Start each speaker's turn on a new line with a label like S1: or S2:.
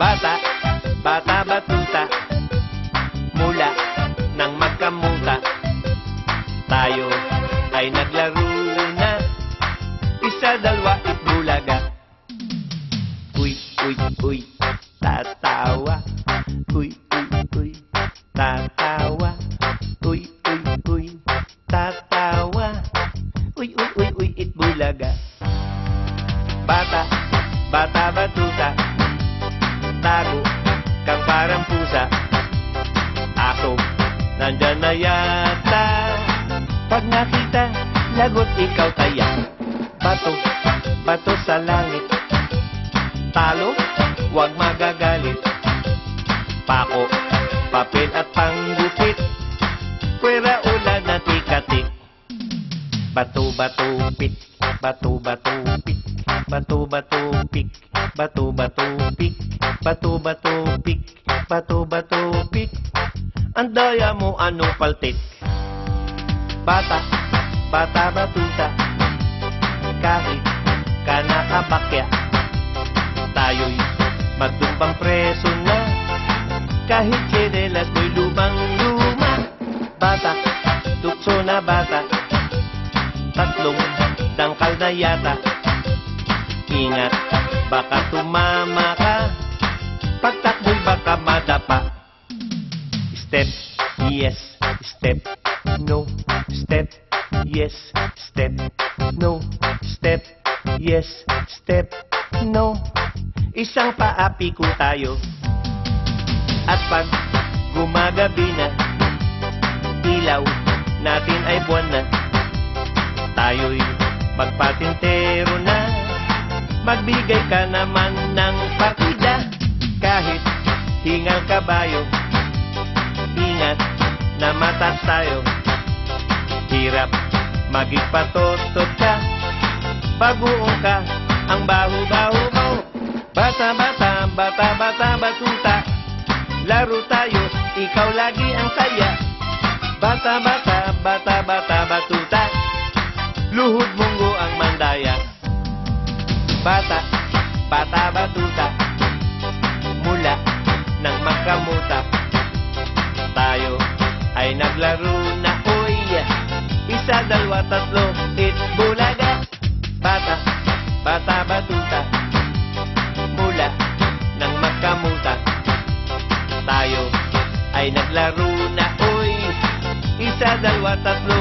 S1: Bata, bata, batuta, mula nang magkamuta, tayo ay naglaro na, isa, dalawa, itbulaga. Uy, uy, uy, tatawa. Uy, uy, uy, tatawa. Uy, uy, uy, tatawa. Uy, uy, uy, uy, itbulaga. Bata, bata, batuta, tago kang parang pusa. Aso, nandyan na yata. Pag nakita, lagot ikaw taya. Bato, bato sa langit. Talo, huwag magagalit. Pako, papel at panggupit. Pwera ulan na tikatik. Bato, bato, pik. Bato, bato, pik. Bato, bato, pik. Bato, bato, pik. Bato, bato, pik. Bato, bato, pik. Ang daya mo, anong paltik? Bata, bata, batuta, kahit ka nakabakya, tayo'y magdumpang preso na, kahit tsinelas mo'y lumang-luma. Bata, tukso na bata, tatlong dangkal na yata. Ingat, baka tumama ka, pagtakbo'y baka madapa. Step, yes, step, no, step, yes, step, no, step, yes, step, no. Isang paapi ko tayo. At pag gumagabi na, ilaw natin ay buwan na. Tayo'y magpatintero na, magbigay ka naman ng partida. Kahit hingal kabayo, ingat na matas tayo. Hirap magipatotot ka, bagoong ka ang baho-baho mo. Bata, bata, bata, bata, batuta, laro tayo, ikaw lagi ang saya. Bata, bata, bata, bata, batuta, luhod munggo ang mandaya. Bata, bata, batuta, mula nang magkamuta, tayo ay naglaro na, uy. Isa, dalawa, tatlo, itbulaga. Bata, bata, batuta, mula nang magkamuta, tayo ay naglaro na, uy. Isa, dalawa, tatlo,